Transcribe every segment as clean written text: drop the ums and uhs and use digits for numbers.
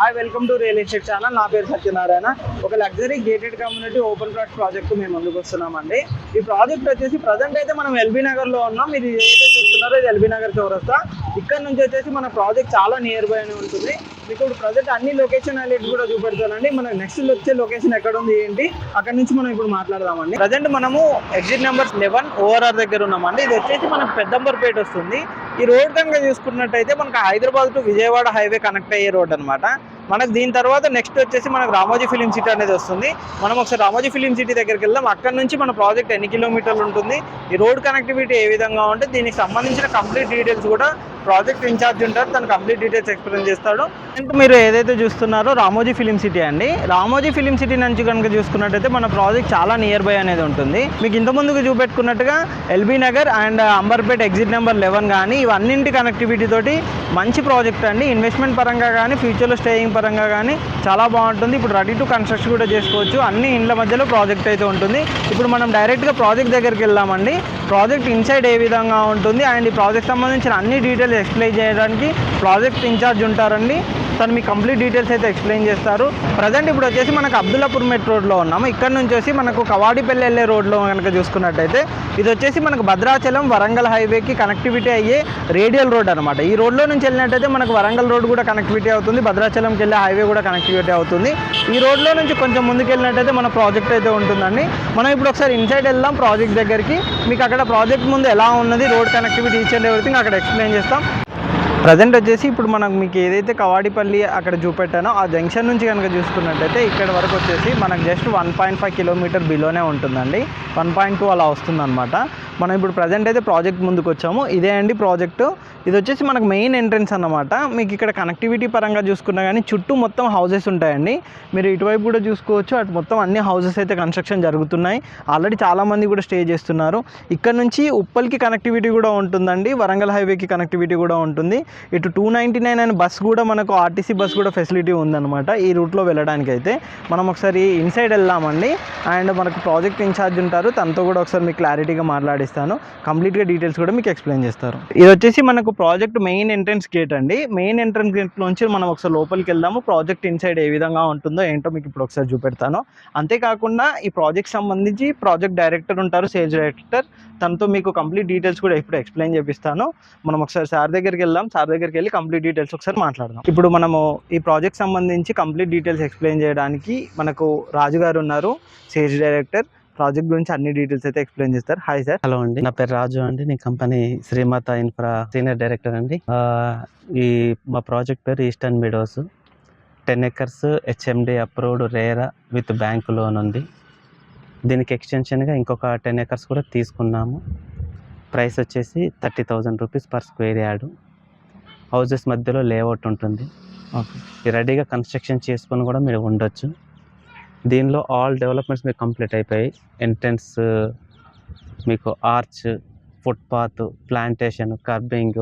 Hi welcome to real estate channel. నా పేరు సత్యనారాయణ. ఒక luxury gated community open plot project మేము ముందుకు వస్తున్నామండి. ఈ ప్రాజెక్ట్ వచ్చేసి ప్రజెంట్ అయితే మనం ఎల్బీ నగర్లో ఉన్నాం. మీరు ఏదైతే చూస్తున్నారో ఇది ఎల్బీ నగర్ చౌరస్తా. ఇక్కడ నుంచి వచ్చేసి మన ప్రాజెక్ట్ చాలా నియర్ బై అని ఉంటుంది. మీకు ఇప్పుడు ప్రజెంట్ అన్ని లొకేషన్ హైలైట్స్ కూడా చూపెడతానండి. మన నెక్స్ట్ వచ్చే లొకేషన్ ఎక్కడ ఉంది ఏంటి అక్కడ నుంచి మనం ఇప్పుడు మాట్లాడదామండి. ప్రజెంట్ మనము ఎగ్జిట్ నెంబర్ 11 ఓఆర్ఆర్ దగ్గర ఉన్నామండి. ఇది వచ్చేసి మనకు పెద్దంబర్పేట వస్తుంది. ఈ రోడ్ కనుక చూసుకున్నట్టయితే మనకు Hyderabad to Vijayawada highway connect అయ్యే రోడ్ అనమాట. మనకు దీని తర్వాత నెక్స్ట్ వచ్చేసి మనకు రామోజీ ఫిలిం సిటీ అనేది వస్తుంది. మనం ఒకసారి రామోజీ ఫిలిం సిటీ దగ్గరికి వెళ్దాం. అక్కడ నుంచి మన ప్రాజెక్ట్ ఎన్ని కిలోమీటర్లు ఉంటుంది, ఈ రోడ్ కనెక్టివిటీ ఏ విధంగా ఉంటుంది, దీనికి సంబంధించిన కంప్లీట్ డీటెయిల్స్ కూడా ప్రాజెక్ట్ ఇన్ఛార్జ్ ఉంటారు, తను కంప్లీట్ డీటెయిల్స్ ఎక్స్ప్లెయిన్ చేస్తాడు. మీరు ఏదైతే చూస్తున్నారో రామోజీ ఫిలిం సిటీ అండి. రామోజీ ఫిలిం సిటీ నుంచి కనుక చూసుకున్నట్టయితే మన ప్రాజెక్ట్ చాలా నియర్ బై అనేది ఉంటుంది. మీకు ఇంత ముందుకు చూపెట్టుకున్నట్టుగా LB Nagar and Amberpet exit number 11 కానీ ఇవన్నింటి కనెక్టివిటీ తోటి మంచి ప్రాజెక్ట్ అండి. ఇన్వెస్ట్మెంట్ పరంగా కానీ ఫ్యూచర్లో స్టేయింగ్ పరంగా కానీ చాలా బాగుంటుంది. ఇప్పుడు రెడీ టు కన్స్ట్రక్షన్ కూడా చేసుకోవచ్చు. అన్ని ఇండ్ల మధ్యలో ప్రాజెక్ట్ అయితే ఉంటుంది. ఇప్పుడు మనం డైరెక్ట్గా ప్రాజెక్ట్ దగ్గరికి వెళ్దామండి. ప్రాజెక్ట్ ఇన్సైడ్ ఏ విధంగా ఉంటుంది అండ్ ఈ ప్రాజెక్ట్ సంబంధించిన అన్ని డీటెయిల్స్ ఎక్స్ప్లెయిన్ చేయడానికి ప్రాజెక్ట్ ఇన్ఛార్జ్ ఉంటారండి. తను మీకు కంప్లీట్ డీటెయిల్స్ అయితే ఎక్స్ప్లెయిన్ చేస్తారు. ప్రజెంట్ ఇప్పుడు వచ్చేసి మనకు అబ్దుల్లాపూర్ మెట్ రోడ్లో ఉన్నాము. ఇక్కడ నుంచి వచ్చి మనకు కవాడిపల్లి వెళ్ళే రోడ్లో కనుక చూసుకున్నట్టయితే ఇది వచ్చేసి మనకు భద్రాచలం వరంగల్ హైవేకి కనెక్టివిటీ అయ్యే రేడియల్ రోడ్ అనమాట. ఈ రోడ్లో నుంచి వెళ్ళినట్టయితే మనకు వరంగల్ రోడ్ కూడా కనెక్టివిటీ అవుతుంది, భద్రాచలంకి వెళ్ళే హైవే కూడా కనెక్టివిటీ అవుతుంది. ఈ రోడ్లో నుంచి కొంచెం ముందుకు వెళ్ళినట్టయితే మన ప్రాజెక్ట్ అయితే ఉంటుందండి. మనం ఇప్పుడు ఒకసారి ఇన్సైడ్ వెళ్దాం ప్రాజెక్ట్ దగ్గరికి. మీకు అక్కడ ప్రాజెక్ట్ ముందు ఎలా ఉన్నది, road connectivity each and everything అక్కడ ఎక్స్ప్లెయిన్ చేస్తాం. ప్రజెంట్ వచ్చేసి ఇప్పుడు మనకు మీకు ఏదైతే కవాడిపల్లి అక్కడ చూపెట్టానో ఆ జంక్షన్ నుంచి కనుక చూసుకున్నట్టయితే ఇక్కడ వరకు వచ్చేసి మనకు జస్ట్ 1.5 కిలోమీటర్ బిలోనే ఉంటుందండి. 1.2 అలా వస్తుందన్నమాట. మనం ఇప్పుడు ప్రజెంట్ అయితే ప్రాజెక్ట్ ముందుకు వచ్చాము. ఇదే అండి ప్రాజెక్టు. ఇది వచ్చేసి మనకు మెయిన్ ఎంట్రన్స్ అన్నమాట. మీకు ఇక్కడ కనెక్టివిటీ పరంగా చూసుకున్నా కానీ చుట్టూ మొత్తం హౌసెస్ ఉంటాయండి. మీరు ఇటువైపు కూడా చూసుకోవచ్చు. అటు మొత్తం అన్ని హౌసెస్ అయితే కన్స్ట్రక్షన్ జరుగుతున్నాయి. ఆల్రెడీ చాలామంది కూడా స్టే చేస్తున్నారు. ఇక్కడ నుంచి ఉప్పల్కి కనెక్టివిటీ కూడా ఉంటుందండి, వరంగల్ హైవేకి కనెక్టివిటీ కూడా ఉంటుంది. ఇటు 299 అనే బస్ కూడా మనకు ఆర్టీసీ బస్ కూడా ఫెసిలిటీ ఉందన్నమాట ఈ రూట్లో వెళ్ళడానికి. అయితే మనం ఒకసారి ఇన్సైడ్ వెళ్దామండి అండ్ మనకు ప్రాజెక్ట్ ఇన్ఛార్జ్ ఉంటారు, తనతో కూడా ఒకసారి మీకు క్లారిటీగా మాట్లాడిస్తాను. కంప్లీట్గా డీటెయిల్స్ కూడా మీకు ఎక్స్ప్లెయిన్ చేస్తారు. ఇది వచ్చేసి మనకు ప్రాజెక్ట్ మెయిన్ ఎంట్రన్స్ గేట్ అండి. మెయిన్ ఎంట్రన్స్ గేట్ నుంచి మనం ఒకసారి లోపలికి వెళ్దాము. ప్రాజెక్ట్ ఇన్సైడ్ ఏ విధంగా ఉంటుందో ఏంటో మీకు ఇప్పుడు ఒకసారి చూపెడతాను. అంతేకాకుండా ఈ ప్రాజెక్ట్ సంబంధించి ప్రాజెక్ట్ డైరెక్టర్ ఉంటారు, సేల్స్ డైరెక్టర్, తనతో మీకు కంప్లీట్ డీటెయిల్స్ కూడా ఇప్పుడు ఎక్స్ప్లెయిన్ చేపిస్తాను. మనం ఒకసారి సార్ దగ్గరికి వెళ్దాం. సార్ దగ్గరికి వెళ్ళి కంప్లీట్ డీటెయిల్స్ ఒకసారి మాట్లాడదాం. ఇప్పుడు మనము ఈ ప్రాజెక్ట్ సంబంధించి కంప్లీట్ డీటెయిల్స్ ఎక్స్ప్లెయిన్ చేయడానికి మనకు రాజు గారు ఉన్నారు, సేల్స్ డైరెక్టర్. ప్రాజెక్ట్ గురించి అన్ని డీటెయిల్స్ అయితే ఎక్స్ప్లెయిన్ చేస్తారు. Hi sir. హలో అండి, నా పేరు రాజు అండి. నీ company Srimata infra senior director అండి. మా ప్రాజెక్ట్ పేరు eastern meadows. 10 acres HMD approved RERA with bank loan ఉంది. దీనికి ఎక్స్టెన్షన్గా ఇంకొక 10 acres కూడా తీసుకున్నాము. ప్రైస్ వచ్చేసి 30,000 rupees per square yard. Houses మధ్యలో లేఅవుట్ ఉంటుంది. ఓకే, రెడీగా కన్స్ట్రక్షన్ చేసుకొని కూడా మీరు ఉండొచ్చు. దీనిలో ఆల్ డెవలప్మెంట్స్ మీకు కంప్లీట్ అయిపోయి ఎంట్రన్స్ మీకు arch, footpath, plantation, curbing,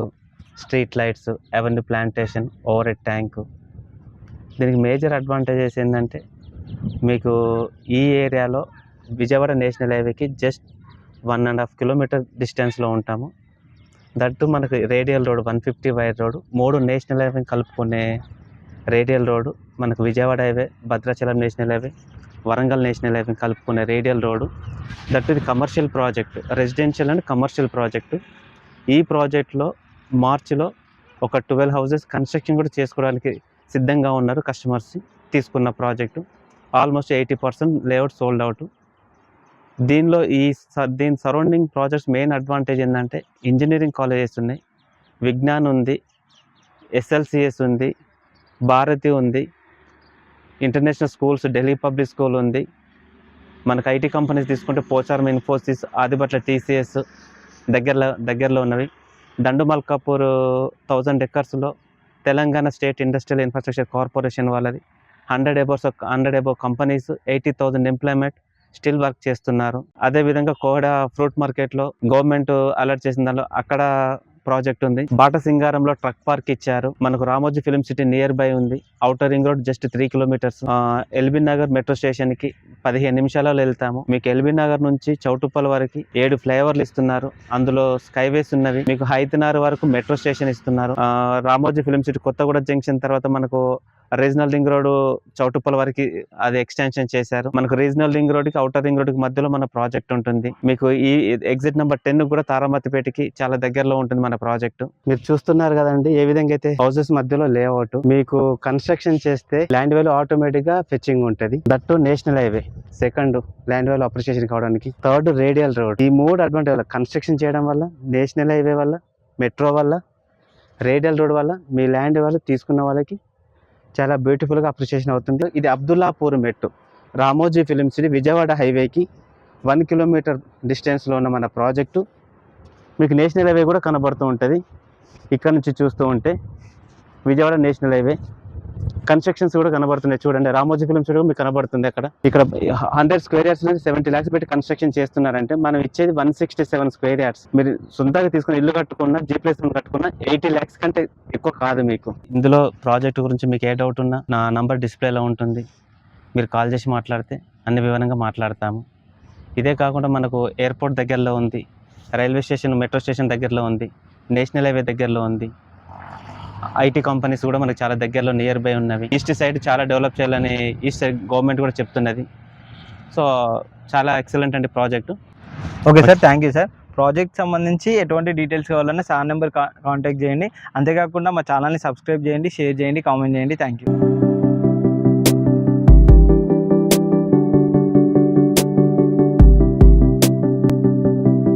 street lights, avenue plantation, overhead tank. దీనికి మేజర్ అడ్వాంటేజెస్ ఏంటంటే మీకు ఈ ఏరియాలో విజయవాడ నేషనల్ హైవేకి జస్ట్ 1.5 కిలోమీటర్ డిస్టెన్స్లో ఉంటాము. దట్టు మనకు రేడియల్ రోడ్ 150 వైర్ రోడ్, 3 నేషనల్ హైవే కలుపుకునే రేడియల్ రోడ్డు, మనకు Vijayawada highway, Bhadrachalam national highway, Warangal national highway కలుపుకునే రేడియల్ రోడ్డు. దట్ ఇది commercial project, residential and commercial project. ఈ ప్రాజెక్ట్లో మార్చిలో ఒక 12 హౌసెస్ కన్స్ట్రక్షన్ కూడా చేసుకోవడానికి సిద్ధంగా ఉన్నారు కస్టమర్స్. తీసుకున్న project almost 80% layout sold out. దీనిలో దీని సరౌండింగ్ ప్రాజెక్ట్స్ మెయిన్ అడ్వాంటేజ్ ఏంటంటే ఇంజనీరింగ్ కాలేజెస్ ఉన్నాయి, విజ్ఞాన్ ఉంది, ఎస్ఎల్సిఎస్ ఉంది, భారతి ఉంది, international schools, Delhi public school ఉంది. మనకు ఐటీ కంపెనీస్ తీసుకుంటే పోచారం, ఇన్ఫోసిస్, ఆదిబట్ల టీసీఎస్ దగ్గరలో ఉన్నవి. దండుమల్కాపూర్ 1000 acresలో Telangana state industrial infrastructure corporation వాళ్ళది. 100 above companies, 80,000 employment still work చేస్తున్నారు. అదేవిధంగా కోడ ఫ్రూట్ మార్కెట్లో గవర్నమెంట్ అలర్ట్ చేసిన దానిలో అక్కడ ప్రాజెక్ట్ ఉంది. బాటసింగారంలో ట్రక్ పార్క్ ఇచ్చారు. మనకు Ramoji film city nearby ఉంది. Outer ring road just 3 kilometers. LB Nagar metro station కి 15 నిమిషాలలో వెళ్తాము. మీకు ఎల్బీ నగర్ నుంచి చౌటుప్పల్ వరకు 7 ఫ్లైఓవర్లు ఇస్తున్నారు. అందులో స్కైవేస్ ఉన్నవి. మీకు హైతనార్ వరకు మెట్రో స్టేషన్ ఇస్తున్నారు. Ramoji film city Kothaguda junction తర్వాత మనకు రీజనల్ రింగ్ రోడ్ చౌటుప్పల వరకు అది ఎక్స్టెన్షన్ చేశారు. మనకు రీజనల్ రింగ్ రోడ్ కి అవుటర్ రింగ్ రోడ్ కి మధ్యలో మన ప్రాజెక్ట్ ఉంటుంది. మీకు ఈ ఎగ్జిట్ నెంబర్ 10 కూడా తారామతిపేటకి చాలా దగ్గరలో ఉంటుంది మన ప్రాజెక్ట్. మీరు చూస్తున్నారు కదండి ఏ విధంగా అయితే హౌసెస్ మధ్యలో లేఅవుట్. మీకు కన్స్ట్రక్షన్ చేస్తే ల్యాండ్ వాల్యూ ఆటోమేటిక్ గా ఫెచ్చింగ్ ఉంటుంది. That national highway, second land value appreciation కావడానికి, థర్డ్ రేడియల్ రోడ్. ఈ 3 అడ్వాంటేజ్ కన్స్ట్రక్షన్ చేయడం వల్ల, నేషనల్ హైవే వల్ల, మెట్రో వల్ల, రేడియల్ రోడ్ వల్ల మీ ల్యాండ్ వాళ్ళు తీసుకున్న వాళ్ళకి చాలా బ్యూటిఫుల్గా అప్రిషియేషన్ అవుతుంది. ఇది అబ్దుల్లాపూర్ మెట్టు, రామోజీ ఫిలిం సిటీ విజయవాడ హైవేకి 1 కిలోమీటర్ డిస్టెన్స్లో ఉన్న మన ప్రాజెక్టు. మీకు నేషనల్ హైవే కూడా కనబడుతూ ఉంటుంది. ఇక్కడ నుంచి చూస్తూ ఉంటే విజయవాడ నేషనల్ హైవే కన్స్ట్రక్షన్స్ కూడా కనబడుతున్నాయి. చూడండి రామోజీ ఫిలిం సిటీ మీకు కనబడుతుంది. ఇక్కడ 100 స్క్వేర్ యార్డ్స్ నుంచి 70 lakhs పెట్టి కన్స్ట్రక్షన్ చేస్తున్నారంటే మనం ఇచ్చేది 167 స్క్వేర్ యార్డ్స్. మీరు సొంతంగా తీసుకుని ఇల్లు కట్టుకున్నా, G+1 కట్టుకున్నా 80 lakhs కంటే ఎక్కువ కాదు మీకు. ఇందులో ప్రాజెక్ట్ గురించి మీకు ఏ డౌట్ ఉన్నా నా నంబర్ డిస్ప్లేలో ఉంటుంది. మీరు కాల్ చేసి మాట్లాడితే అన్ని వివరంగా మాట్లాడతాము. ఇదే కాకుండా మనకు ఎయిర్పోర్ట్ దగ్గరలో ఉంది, రైల్వే స్టేషన్, మెట్రో స్టేషన్ దగ్గరలో ఉంది, నేషనల్ హైవే దగ్గరలో ఉంది. ఐటీ కంపెనీస్ కూడా మనకు చాలా దగ్గరలో నియర్ బై ఉన్నవి. ఈస్ట్ సైడ్ చాలా డెవలప్ చేయాలని ఈస్ట్ సైడ్ గవర్నమెంట్ కూడా చెప్తున్నది. సో చాలా ఎక్సలెంట్ అండి project. Okay sir, thank you sir. Project సంబంధించి ఎటువంటి డీటెయిల్స్ కావాలన్నా సార్ నెంబర్ కాంటాక్ట్ చేయండి. అంతేకాకుండా మా ఛానల్ని సబ్స్క్రైబ్ చేయండి, షేర్ చేయండి, కామెంట్ చేయండి. Thank you.